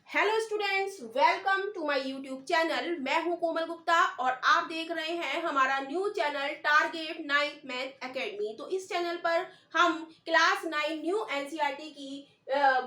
Hello students, welcome to my YouTube channel. मैं हूं कोमल गुप्ता और आप देख रहे हैं हमारा new channel target 9th math academy. तो इस चैनल पर हम क्लास 9 न्यू एनसीईआरटी की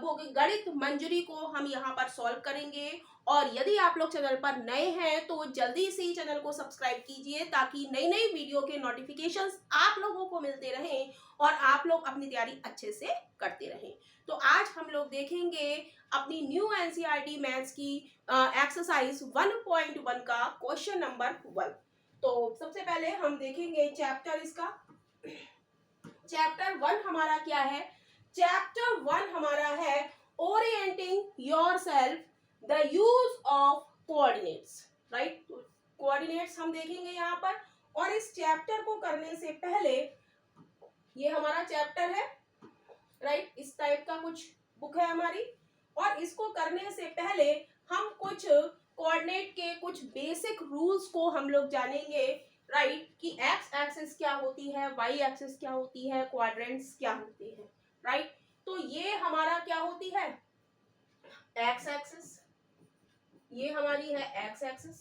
बुक गणित मंजरी को हम यहां पर सॉल्व करेंगे। और यदि आप लोग चैनल पर नए हैं तो जल्दी से चैनल को सब्सक्राइब कीजिए ताकि नई नई वीडियो के नोटिफिकेशंस आप लोगों को मिलते रहें और आप लोग अपनी तैयारी अच्छे से करते रहें। तो आज हम लोग देखेंगे अपनी न्यू एनसीईआरटी मैथ्स की एक्सरसाइज 1.1 का क्वेश्चन नंबर 1। तो सबसे पहले हम देखेंगे चैप्टर इसका। चैप्टर 1 हमारा क्या है? चैप्टर 1 हमारा है orienting yourself the use of coordinates. Right, coordinates हम देखेंगे यहाँ पर। और इस चैप्टर को करने से पहले, ये हमारा चैप्टर है, राइट, इस टाइप का कुछ बुक है हमारी। और इसको करने से पहले हम कुछ कोऑर्डिनेट के कुछ बेसिक रूल्स को हम लोग जानेंगे, राइट, कि एक्स एक्सिस क्या होती है, वाई एक्सिस क्या होती है, क्वाड्रेंट्स क्या होते हैं, राइट। तो ये हमारा क्या होती है? X axis. ये हमारी है x axis,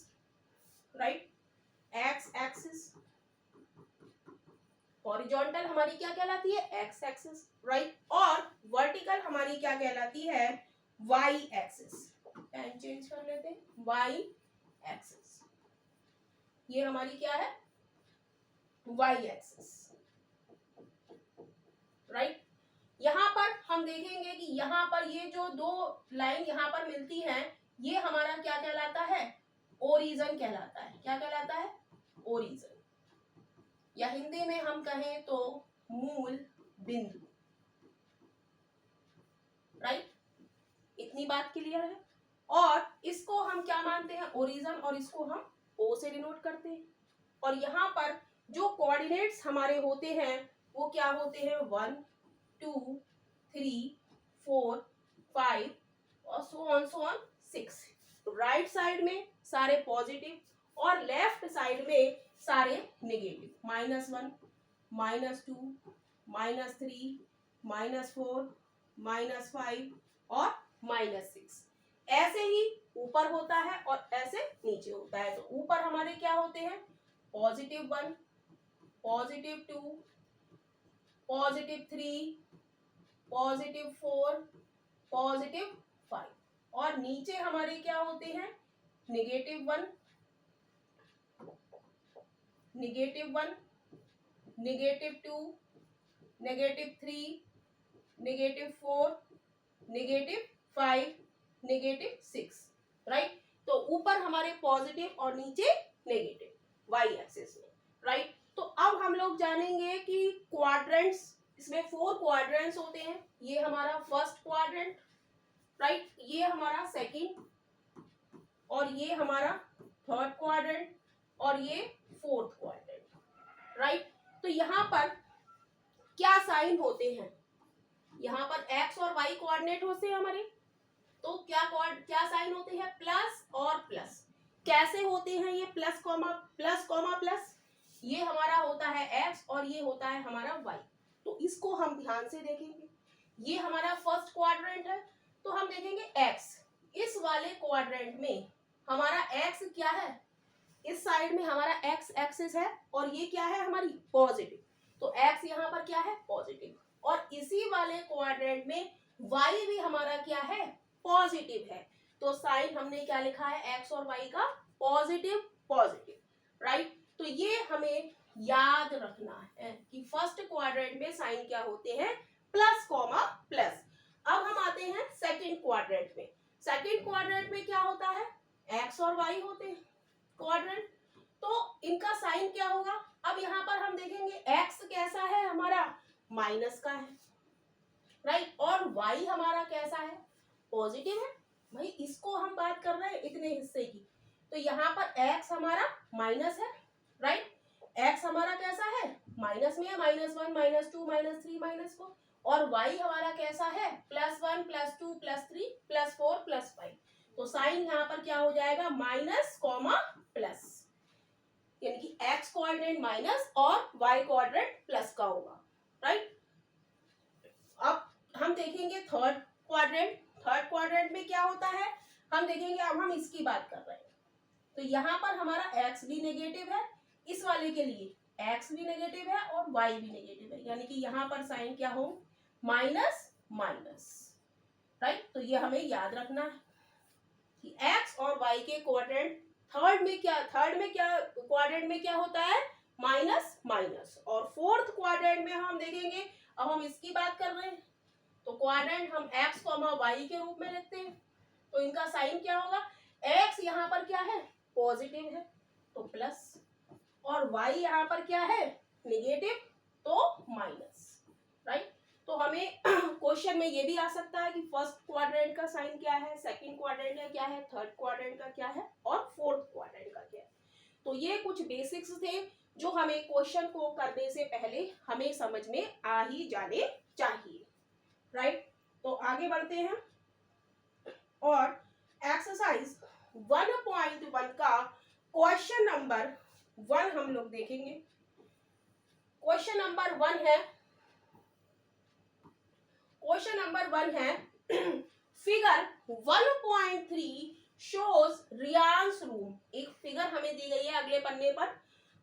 right, x axis. Horizontal हमारी क्या कहलाती है? X axis, right. और वर्टिकल हमारी क्या कहलाती है? Y axis. पेन चेंज कर लेते हैं, वाई एक्सिस। ये हमारी क्या है? Y axis, right. यहां पर हम देखेंगे कि यहां पर ये जो दो लाइन यहां पर मिलती हैं, ये हमारा क्या कहलाता है? ओरिजन कहलाता है। क्या कहलाता है? ओरिजन, या हिंदी में हम कहें तो मूल बिंदु, राइट। इतनी बात क्लियर है। और इसको हम क्या मानते हैं? ओरिजन। और इसको हम ओ से डिनोट करते हैं। और यहाँ पर जो कोऑर्डिनेट्स हमारे होते हैं वो क्या होते हैं? 1 2 3 4 5 और सो ऑन 6। राइट साइड में सारे पॉजिटिव और लेफ्ट साइड में सारे नेगेटिव। -1 -2 -3 -4 -5 और -6। ऐसे ही ऊपर होता है और ऐसे नीचे होता है। तो ऊपर हमारे क्या होते हैं? +1 +2 +3 +4 +5। और नीचे हमारे क्या होते हैं? -1 -1 -2 -3 -4 -5 -6, राइट। तो ऊपर हमारे पॉजिटिव और नीचे नेगेटिव वाई एक्सिस में, राइट। तो अब हम लोग जानेंगे कि क्वाड्रेंट्स, इसमें 4 क्वाड्रेंट्स होते हैं। ये हमारा फर्स्ट क्वाड्रेंट, राइट, ये हमारा सेकंड, और ये हमारा थर्ड क्वाड्रेंट, और ये फोर्थ क्वाड्रेंट, राइट। तो यहाँ पर क्या साइन होते हैं? यहाँ पर एक्स और वाई कोऑर्डिनेट होते हैं हमारे। तो क्या साइन होते हैं? प्लस और प्लस। कैसे होते हैं ये प्लस कॉमा प्लस? ये हमारा होता है एक्स और ये होता है हमारा वाई। तो इसको हम ध्यान से देखेंगे। ये हमारा फर्स्ट क्वाड्रेंट है, तो हम देखेंगे एक्स। इस वाले क्वाड्रेंट में हमारा एक्स क्या है? इस साइड में हमारा एक्स एक्सिस है और ये क्या है हमारी? पॉजिटिव। तो एक्स यहाँ पर क्या है? पॉजिटिव। और इसी वाले क्वाड्रेंट में वाई भी हमारा क्या है? पॉजिटिव है। तो साइन हमने क्या लिखा है? एक्स और वाई का पॉजिटिव पॉजिटिव, राइट। तो ये हमें याद रखना है कि फर्स्ट क्वाड्रेंट में साइन क्या होते हैं? Plus comma plus. अब हम आते हैं सेकंड क्वाड्रेंट में। सेकंड क्वाड्रेंट में क्या होता है? एक्स और वाई होते हैं क्वाड्रेंट। तो इनका साइन क्या होगा? अब यहाँ पर हम देखेंगे एक्स कैसा है हमारा? माइनस का है, राइट। और वाई हमारा कैसा है? पॉजिटिव है। भाई इसको हम बात कर रहे हैं इतने हिस्से की। तो यहाँ पर एक्स हमारा माइनस है, राइट। एक्स हमारा कैसा है? माइनस में है, -1 -2 -3 -4। और वाई हमारा कैसा है? +1 +2 +3 +4 +5। तो साइन यहाँ पर क्या हो जाएगा? माइनस कॉमा प्लस, यानी कि एक्स कोऑर्डिनेट माइनस और वाई कोऑर्डिनेट प्लस का होगा, राइट। अब हम देखेंगे थर्ड क्वाड्रेंट। थर्ड क्वाड्रेंट में क्या होता है? हम देखेंगे अब हम इसकी बात कर रहे हैं। तो यहाँ पर हमारा x भी नेगेटिव है, इस वाले के लिए x भी नेगेटिव है और y भी नेगेटिव है, यानी कि यहाँ पर साइन क्या हो, माइनस माइनस, राइट। तो ये हमें याद रखना है कि x और y के क्वाड्रेंट थर्ड में क्या क्वाड्रेंट में क्या होता है, माइनस माइनस, और फोर्थ क्वाड्रेंट में हम देखेंगे, अब हम इसकी बात कर रहे हैं तो क्वाड्रेंट हम x, y के रूप में लिखते हैं। तो इनका साइन क्या होगा, x यहाँ पर क्या है, पॉजिटिव है तो प्लस, और y यहाँ पर क्या है, नेगेटिव तो माइनस, राइट। तो हमें क्वेश्चन में ये भी आ सकता है कि फर्स्ट क्वाड्रेंट का साइन क्या है, सेकंड क्वाड्रेंट का क्या है, थर्ड क्वाड्रेंट का क्या है और फोर्थ क्वाड्रेंट का क्या है। तो ये कुछ बेसिक्स थे जो हमें क्वेश्चन को करने से पहले हमें समझ में आ ही जाने चाहिए, राइट। तो आगे बढ़ते हैं और एक्सरसाइज 1.1 का क्वेश्चन नंबर 1 हम लोग देखेंगे। क्वेश्चन नंबर 1 है फिगर 1.3 शोज रियांस रूम। एक फिगर हमें दी गई है अगले पन्ने पर,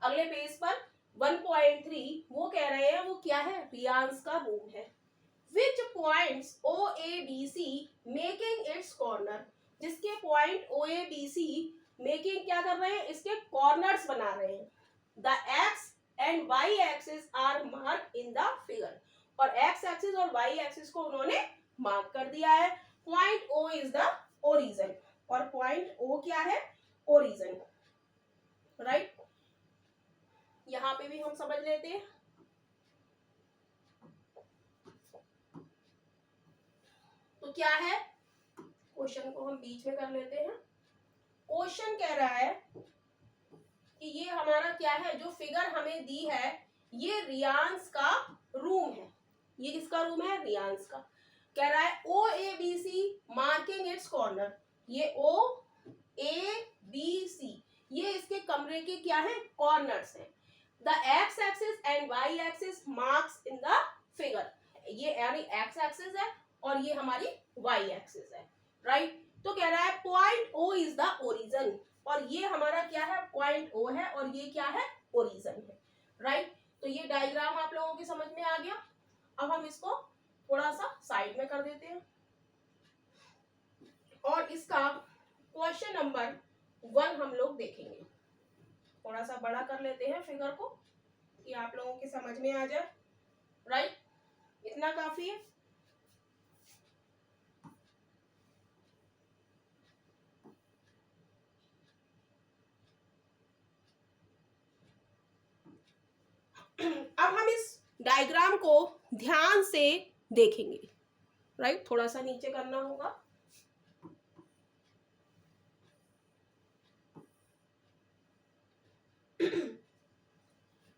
अगले पेज पर 1.3, वो कह रहे हैं वो क्या है, रियांस का रूम है। Which points O A B C making its corner, जिसके point O A B C making क्या कर रहे हैं, इसके कॉर्नर्स बना रहे हैं। The x and y axis are marked in the figure, और x एक्सिस और y एक्सिस को उन्होंने मार्क कर दिया है। Point O is the origin, और पॉइंट O क्या है, ओरिजिन, राइट। यहाँ पे भी हम समझ लेते हैं। तो क्या है, क्वेश्चन को हम बीच में कर लेते हैं। क्वेश्चन कह रहा है कि ये हमारा क्या है, जो फिगर हमें दी है ये रियांस का रूम है। ये किसका रूम है, रियांस का। कह रहा है O A B C marking it's corner, ये ओ ए बी सी ये इसके कमरे के क्या है, कॉर्नर्स है। The X axis and Y axis marks in the figure, ये यानी एक्स एक्सिस है और ये हमारी वाई एक्सिस है, राइट। तो कह रहा है point O is the origin, और ये हमारा क्या है, पॉइंट ओ है और ये क्या है, ओरिजिन है, राइट। तो ये डायग्राम आप लोगों की समझ में आ गया। अब हम इसको थोड़ा सा साइड में कर देते हैं और इसका क्वेश्चन नंबर 1 हम लोग देखेंगे। थोड़ा सा बड़ा कर लेते हैं फिगर को कि आप लोगों की समझ में आ जाए, राइट। इतना काफी है। अब हम इस डायग्राम को ध्यान से देखेंगे, राइट। थोड़ा सा नीचे करना होगा।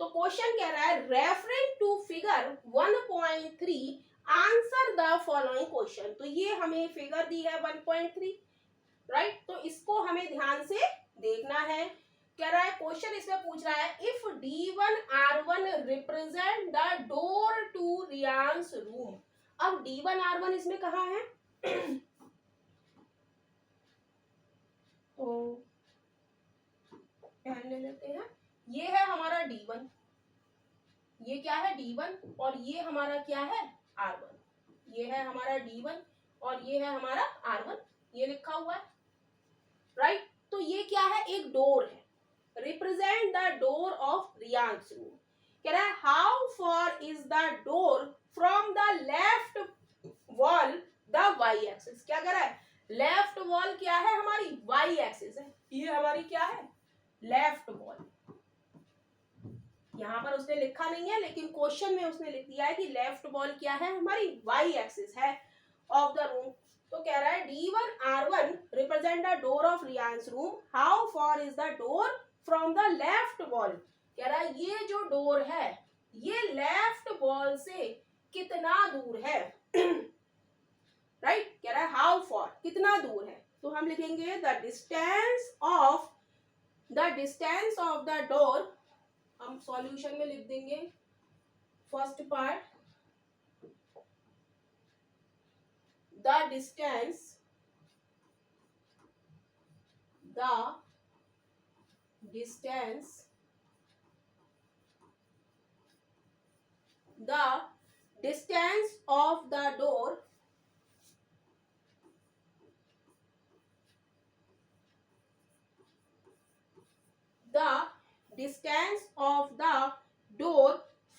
तो क्वेश्चन कह रहा है referring to figure 1.3 answer the following question. तो ये हमें फिगर दी है 1.3, राइट। तो इसको हमें ध्यान से देखना है। कह रहा है क्वेश्चन इसमें पूछ रहा है if D1 R1 represent the door to Riyaan's room. अब D1 R1 इसमें कहाँ है तो ध्यान ले लेते हैं। ये है हमारा D1, ये क्या है D1 और ये हमारा क्या है R1, ये है हमारा D1 और ये है हमारा R1, ये लिखा हुआ है, राइट। तो ये क्या है, एक डोर है, represent the door of Riyaan's room. कह रहा है how far is the door from the left wall the Y axis. क्या कह रहा है, लेफ्ट वॉल क्या है हमारी, वाई एक्सिस है, ये हमारी क्या है, लेफ्ट वॉल। यहाँ पर उसने लिखा नहीं है लेकिन क्वेश्चन में उसने लिख दिया है कि लेफ्ट वॉल क्या है, हमारी वाई एक्सिस है ऑफ द रूम। तो कह रहा है D1 R1 represent the door of Riyaan's room, how far is the door from the left wall. कह रहा है ये जो डोर है ये लेफ्ट वॉल से कितना दूर है, राइट। कह रहा है हाउ फार, कितना दूर है। तो हम लिखेंगे the distance of the door, हम सॉल्यूशन में लिख देंगे first part, the distance distance, the distance of the door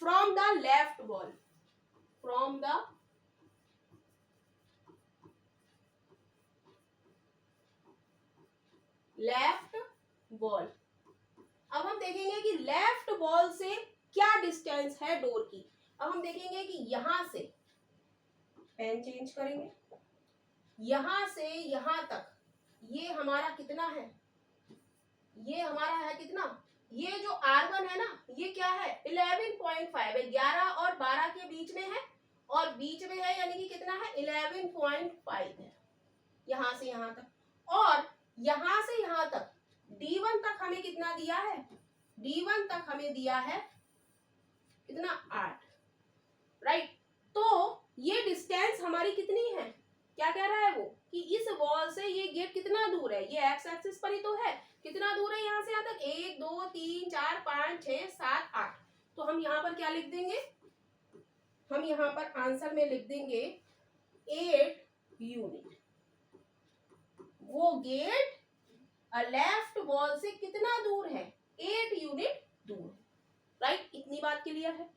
from the left wall, from the left wall. अब हम देखेंगे कि लेफ्ट वॉल से क्या डिस्टेंस है डोर की। अब हम देखेंगे कि यहां से, पेन चेंज करेंगे, यहां से यहां तक ये हमारा कितना है, ये हमारा है कितना, ये जो R1 है ना, ये क्या है 11.5 है, 11 और 12 के बीच में है, और बीच में है यानी कि कितना है 11.5 है यहां से यहां तक। और यहां से यहां तक D1 तक हमें कितना दिया है, D1 तक हमें दिया है कितना 8, राइट। तो ये डिस्टेंस हमारी कितनी है, क्या कह रहा है वो कि इस वॉल से ये गेट कितना दूर है, ये एक्स एक्सिस पर ही तो है, कितना दूर है यहाँ से यहाँ तक 1 2 3 4 5 6 7 8। तो हम यहाँ पर क्या लिख देंगे, हम यहाँ पर आंसर में लिख देंगे 8 यूनिट। वो गेट लेफ्ट वॉल से कितना दूर है, 8 यूनिट दूर है, राइट। इतनी बात क्लियर है।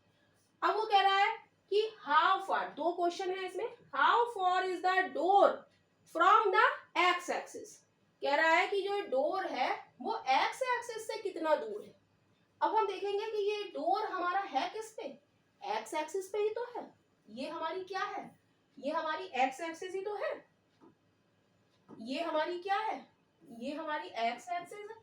अब वो कह रहा है कि हाउ फार, दो क्वेश्चन है इसमें, how far is the door from the X axis. कह रहा है कि जो डोर है वो एक्स एक्सिस से कितना दूर है। अब हम देखेंगे कि ये डोर हमारा है किस पे, एक्स एक्सिस पे ही तो है, ये हमारी क्या है, ये हमारी एक्स एक्सिस ही तो है, ये हमारी क्या है, ये हमारी एक्स एक्सिस है।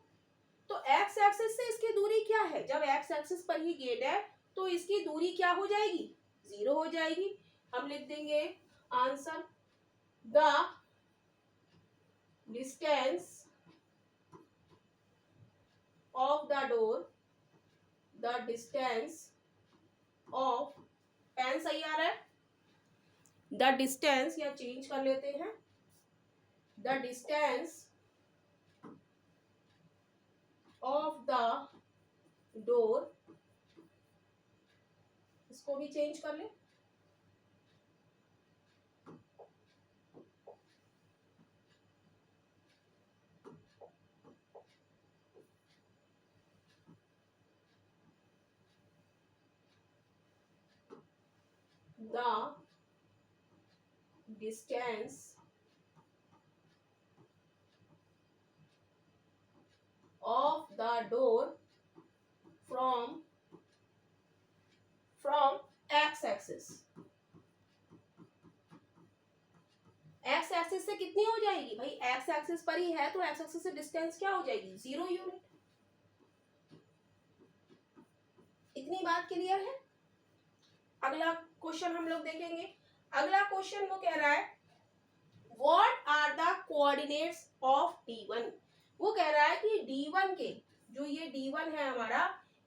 तो एक्स एक्सिस से इसकी दूरी क्या है, जब एक्स एक्सिस पर ही गेट है तो इसकी दूरी क्या हो जाएगी, 0 हो जाएगी। हम लिख देंगे answer, the distance of the door, the distance of, pen सही आ रहा है, द डिस्टेंस, या चेंज कर लेते हैं, the distance of the door, इसको भी चेंज कर ले, the distance of the door from x axis, x axis से कितनी हो जाएगी भाई, x एक्सिस पर ही है तो x एक्सिस से डिस्टेंस क्या हो जाएगी, 0 यूनिट। इतनी बात क्लियर है। अगला क्वेश्चन हम लोग देखेंगे। अगला क्वेश्चन वो कह रहा है what are the coordinates of D1। वो कह रहा है कि D1 के, जो ये D1 है हमारा,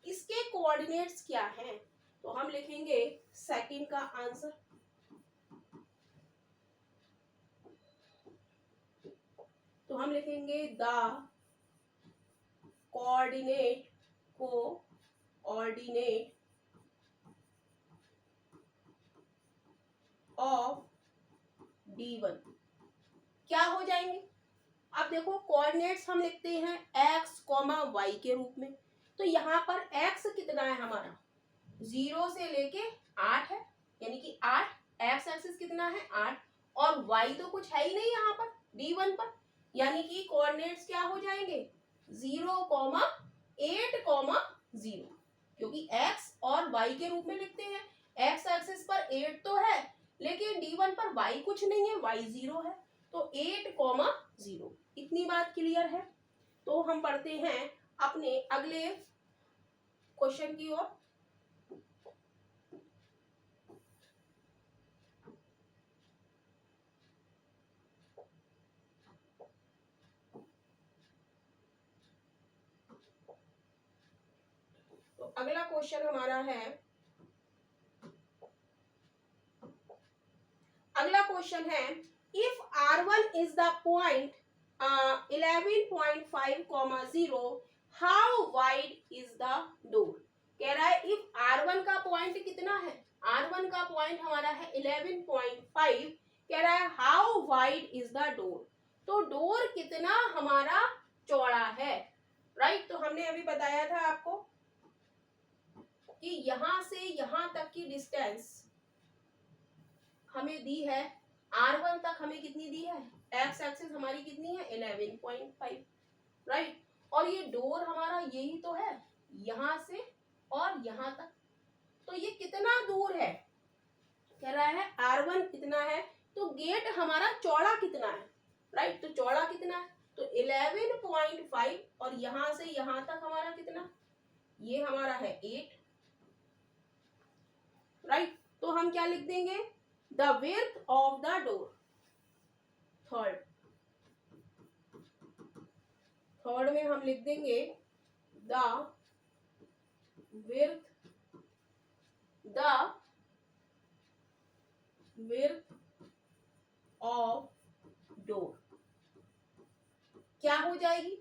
इसके कोऑर्डिनेट्स क्या हैं। तो हम लिखेंगे सेकंड का आंसर, तो हम लिखेंगे द कोऑर्डिनेट ऑफ D1 क्या हो जाएंगे। अब देखो कोऑर्डिनेट्स हम लिखते हैं x, y के रूप में, तो यहाँ पर x कितना है हमारा, 0 से लेके 8 है, यानी कि 8, x एक्सिस कितना है 8, और y तो कुछ है ही नहीं यहाँ पर D1 पर, यानी कि कोऑर्डिनेट्स क्या हो जाएंगे 0, 8, 0, क्योंकि x और y के रूप में लिखते हैं। x एक्सिस पर 8 तो है, लेकिन D1 पर y कुछ नहीं है, y 0 है, तो 8, 0। इतनी बात क्लियर है। तो हम पढ़ते हैं अपने अगले क्वेश्चन की ओर। तो अगला क्वेश्चन हमारा है, अगला क्वेश्चन है if R1 is the point 11.5, 0, how wide is the door. कह रहा है इफ R1 का पॉइंट कितना है, R1 का पॉइंट हमारा है 11.5, कह रहा है how wide is the door, तो डोर कितना हमारा चौड़ा है, राइट। तो हमने अभी बताया था आपको कि यहां से यहां तक की डिस्टेंस हमें दी है, R1 तक हमें कितनी दी है, एक्स एक्सिस हमारी कितनी है 11.5, राइट। और ये डोर हमारा यही तो है, यहां से और यहां तक, तो ये कितना दूर है, कह रहा है R1 कितना है, तो गेट हमारा चौड़ा कितना है, राइट। तो चौड़ा कितना है, तो 11.5 और यहां से यहां तक हमारा कितना, ये हमारा है 8, राइट। तो हम क्या लिख देंगे, the width of the door, third में हम लिख देंगे द विड्थ ऑफ डोर क्या हो जाएगी,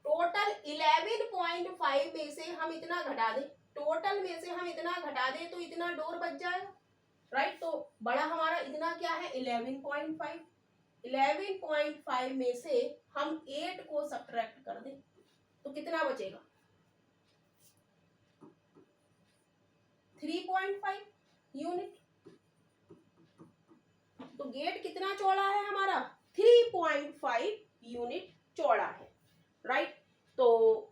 टोटल 11.5 में से हम इतना घटा दें, टोटल में से हम इतना घटा दें तो इतना डोर बच जाएगा, राइट। तो बड़ा हमारा इतना क्या है 11.5, 11.5 में से हम 8 को सब्ट्रैक्ट कर दें तो कितना बचेगा 3.5 यूनिट। तो गेट कितना चौड़ा है हमारा 3.5 यूनिट चौड़ा है, राइट। तो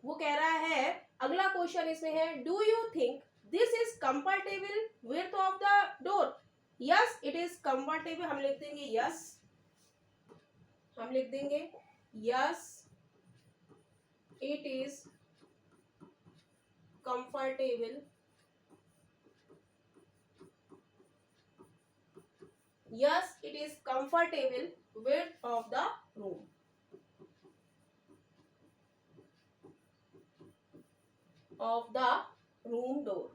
वो कह रहा है, अगला क्वेश्चन इसमें है, do you think this is comfortable width of the door. Yes it is comfortable, हम लिख देंगे यस, हम लिख देंगे yes it is comfortable, yes it is comfortable width of the room, of the room door।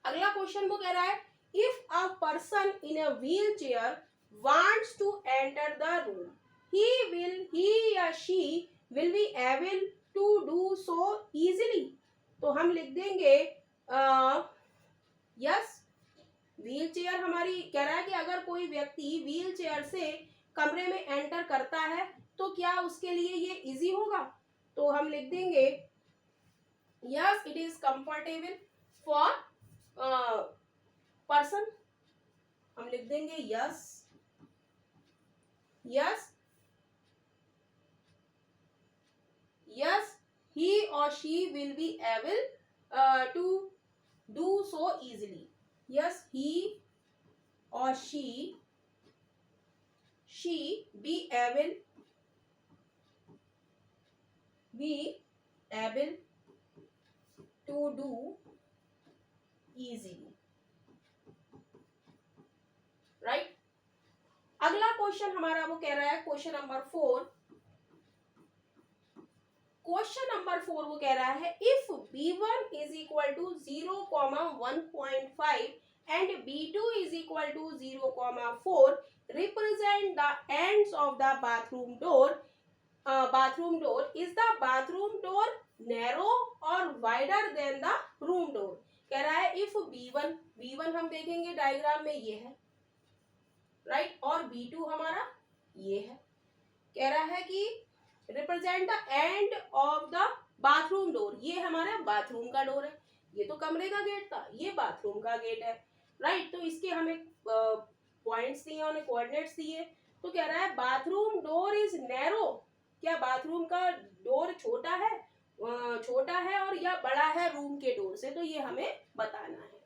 अगला question वो कह रहा है, if a person in a wheelchair wants to enter the room he या she will be able to do so easily। तो हम लिख देंगे यस, व्हील चेयर हमारी कह रहा है कि अगर कोई व्यक्ति व्हील चेयर से कमरे में एंटर करता है तो क्या उसके लिए ये इजी होगा, तो हम लिख देंगे yes it is comfortable for person, हम लिख देंगे yes, yes yes he or she will be able to do so easily, yes he or she be able to do easily, right. अगला क्वेश्चन हमारा वो कह रहा है क्वेश्चन नंबर 4, क्वेश्चन नंबर 4 वो कह रहा है, if b1 is equal to 0,1.5 and b2 is equal to 0,4 represent the ends of the bathroom door, is the bathroom door narrow और wider than the room door. कह रहा है if b1 हम देखेंगे डायग्राम में ये है, राइट, और b2 हमारा ये है। कह रहा है कि represent the end of the bathroom door, ये हमारा बाथरूम का डोर है, ये तो कमरे का गेट था, ये बाथरूम का गेट है, राइट। तो इसके हमें पॉइंट्स दिए, उन्हें कोऑर्डिनेट्स दिए। तो कह रहा है बाथरूम डोर इज नैरो, क्या बाथरूम का डोर छोटा है और या बड़ा है रूम के डोर से, तो ये हमें बताना है।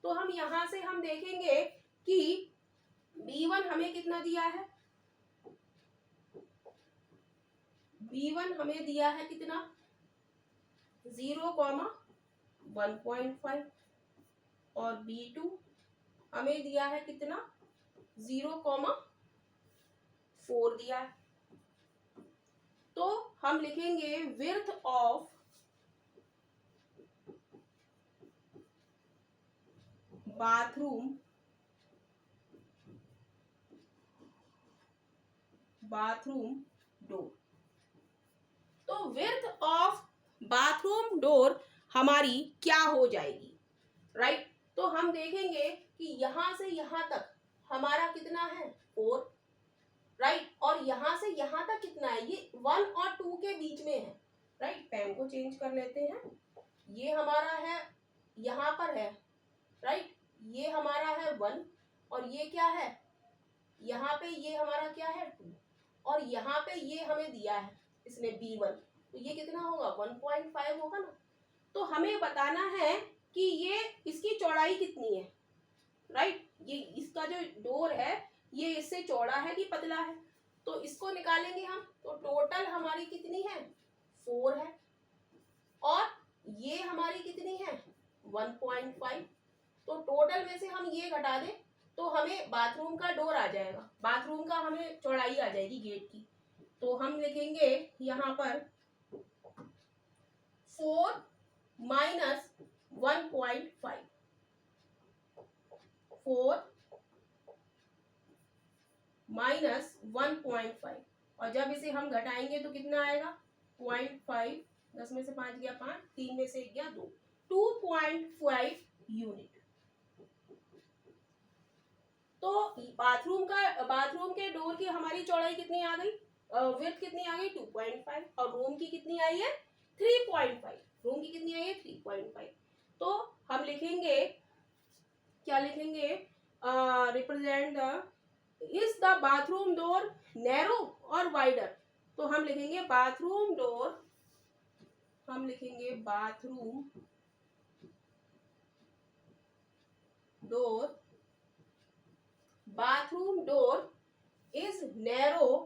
तो हम यहां से हम देखेंगे कि b1 हमें कितना दिया है, b1 हमें दिया है कितना 0,1.5 और b2 हमें दिया है कितना 0,4 दिया है। तो हम लिखेंगे विड्थ ऑफ बाथरूम डोर। तो विड्थ ऑफ बाथरूम डोर हमारी क्या हो जाएगी, राइट? तो हम देखेंगे कि यहां से यहां तक हमारा कितना है 4, राइट? और यहां से यहां तक कितना है, ये 1 और 2 के बीच में है, राइट? पेन को चेंज कर लेते हैं। ये हमारा है, यहां पर है, राइट? ये हमारा है 1 और ये क्या है, यहाँ पे ये हमारा क्या है 2 और यहाँ पे ये हमें दिया है इसने B1, तो ये कितना होगा 1.5 होगा ना। तो हमें बताना है कि ये इसकी चौड़ाई कितनी है, राइट? ये इसका जो डोर है ये इससे चौड़ा है कि पतला है, तो इसको निकालेंगे हम। तो टोटल हमारी कितनी है 4 है और ये हमारी कितनी है 1.5। तो टोटल में से हम ये घटा दें तो हमें बाथरूम का डोर आ जाएगा, बाथरूम का हमें चौड़ाई आ जाएगी गेट की। तो हम लिखेंगे यहाँ पर 4 माइनस 1.5, 4 माइनस 1.5 और जब इसे हम घटाएंगे तो कितना आएगा 0.5, 10 में से 5 गया 5, 3 में से 1 गया 2, 2.5 यूनिट। तो बाथरूम के डोर की हमारी चौड़ाई कितनी आ गई, विड्थ कितनी आ गई 2.5 और रूम की कितनी आई है 3.5, रूम की कितनी आई है 3.5। तो हम लिखेंगे, क्या लिखेंगे, represent the is the bathroom door narrow और वाइडर। तो हम लिखेंगे बाथरूम डोर, हम लिखेंगे bathroom door, bathroom door is narrow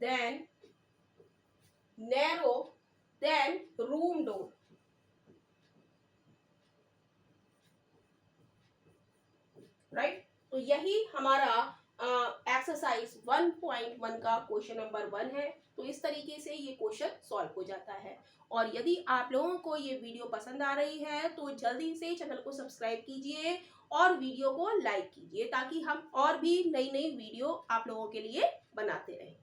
than room door, right? तो यही हमारा एक्सरसाइज 1.1 का क्वेश्चन नंबर 1 है। तो इस तरीके से ये क्वेश्चन सॉल्व हो जाता है। और यदि आप लोगों को ये वीडियो पसंद आ रही है तो जल्दी से चैनल को सब्सक्राइब कीजिए और वीडियो को लाइक कीजिए ताकि हम और भी नई नई वीडियो आप लोगों के लिए बनाते रहें।